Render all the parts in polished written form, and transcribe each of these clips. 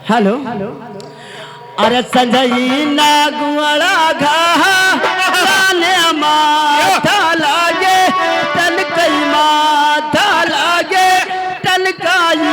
Hello अरे संजई ना गुआड़ा घाने माथा लागे तनकई माथा लागे तनकाई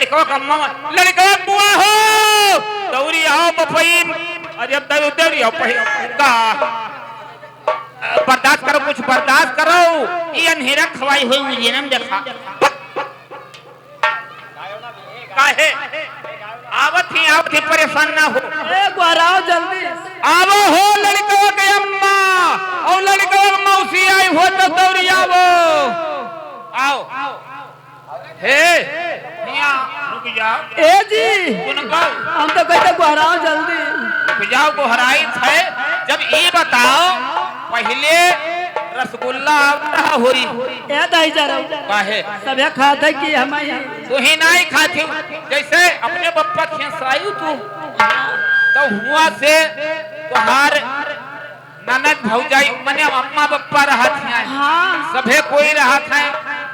लड़का बुआ हो दौरी आओ बफईन अरे अब दौरी आओ का बर्दाश्त करो कुछ बर्दाश्त करो ये अंधेरा खवाई हुई मुझे ना देखा काहे आवत ही परेशान ना हो गुहराओ जल्दी आवो हो लड़का के अम्मा और लड़का मौसी आई हो तो दौरी आओ हे रुक जाओ ए जी हम तो कहते गुहराओ जल्दी रुक जाओ गुहराई थे जब ये बताओ पहले रसगुल्ला रहा होरी ए दही जरा काहे सब खाते कि हम तू ही नहीं खाती जैसे अपने बप्पा खेसायु तू तो हुआ से तुहार ननद भौजाई मने अम्मा बप्पा रहा थे सभे कोई रहा था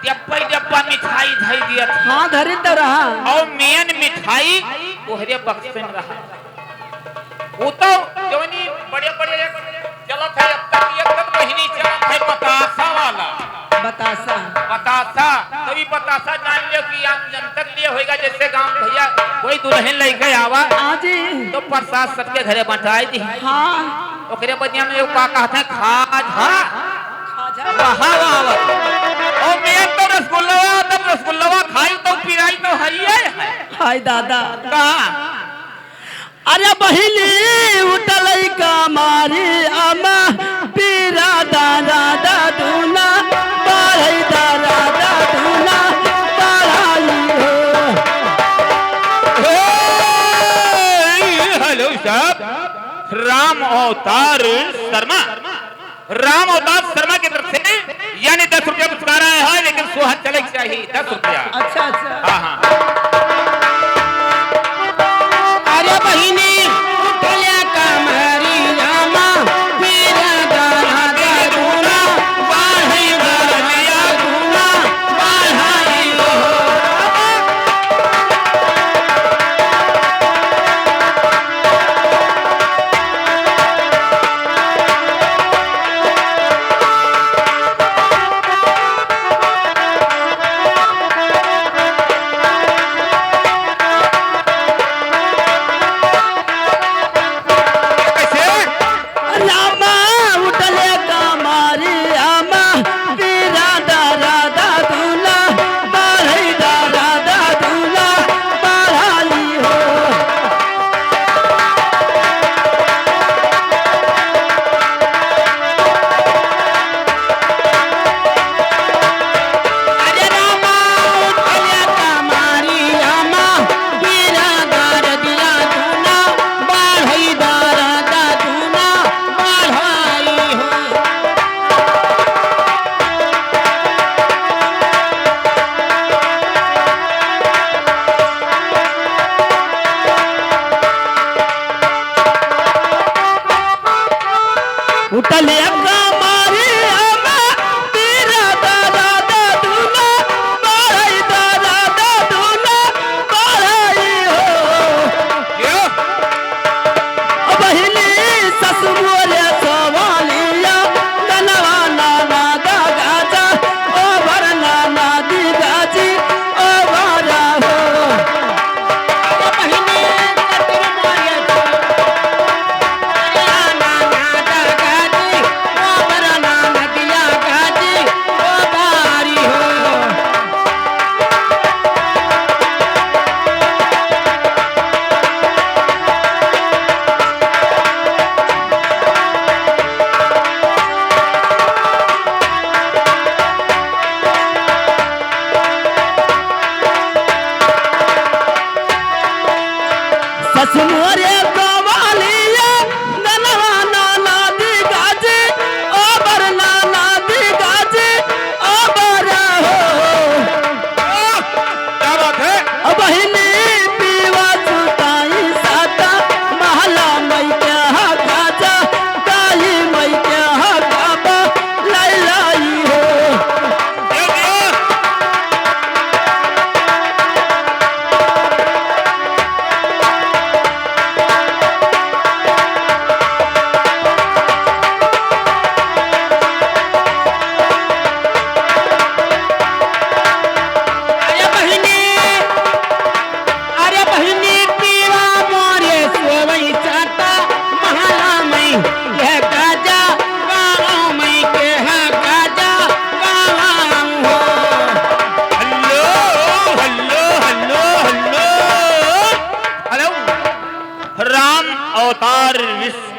डब्बा मिठाई धई दिया था हाँ धरी तो रहा और मेन मिठाई तोहरे बक्से में रहा वो तो जोनी बड़े चलत है अब तक एक महीने चलत है बतासा वाला बतासा तभी बतासा जान लियो कि आम जनतक लिए होएगा जैसे गांव भैया कोई दुल्हन लेके आवा जी तो प्रसाद सबके घरे बंटाई दी हाँ ओकरे बदिया में का कहते हैं खाजा वहां और मैं तो रसगुल्ला खाई तो पिराई तो है हाय दादा कहां अरे बहिनी उठलई का मारी अम्मा पीरा दादा दादूना बढ़ई दादा दादूना बढ़ाई हो हेलो साहब राम अवतार शर्मा की तरफ से यानी 10 रुपया पुरस्कार आया है लेकिन सुहाग चले चाहिए 10 रुपया अच्छा हाँ अरे बहिनी उठलिया कमरी रामा पीरा दादा दादूना बढ़ई दादा दादूना बढ़ाई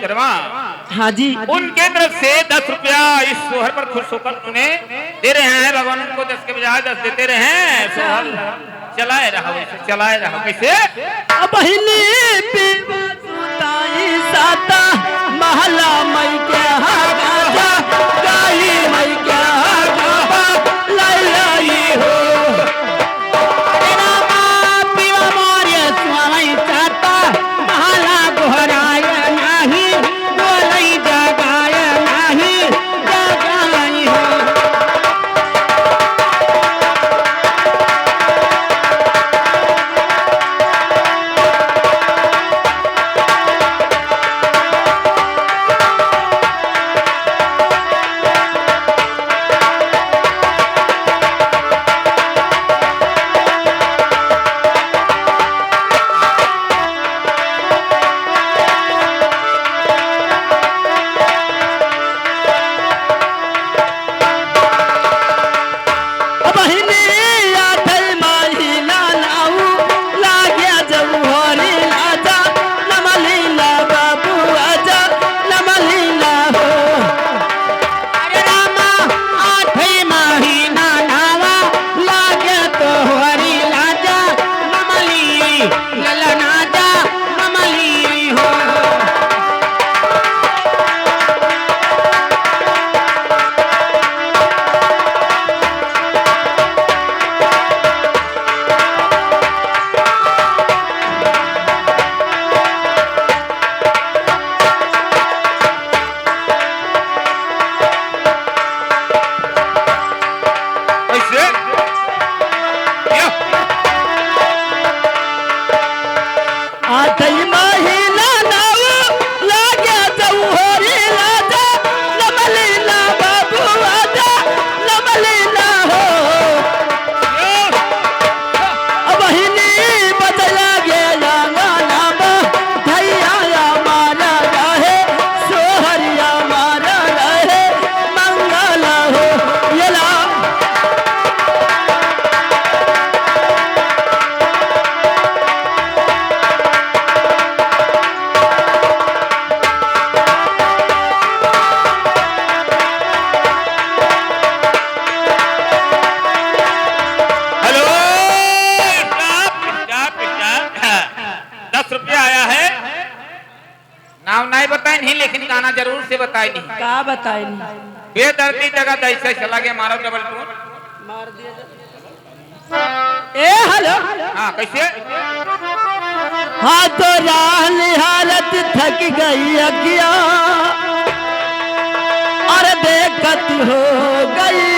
मोहतरमा, हाँ जी, उनके तरफ से 10 रुपया इस सोहर पर खुश होकर उन्हें दे रहे हैं। भगवान उनको 10 के बजाय 10 देते रहे हैं। सोहर चलाए रहो, इसे चलाए रहो। कैसे? बहिनी सुताई साता महला मई के गाजा गाई मई के गाबा लाई लाई हो रामा पीवा मोरे स्वामी चाता महला गोहराय नाही बोलई जगाय नाही जगाई हो। नहीं बताए नहीं, लेकिन गाना जरूर से बताए नहीं। का बताए बेदर्दी जगह दैसे चला गया मारो डबल टू मार दिया। ए हेलो, हाँ कैसे? हाँ तो राह हालत थक गई अगिया और देखत हो गई।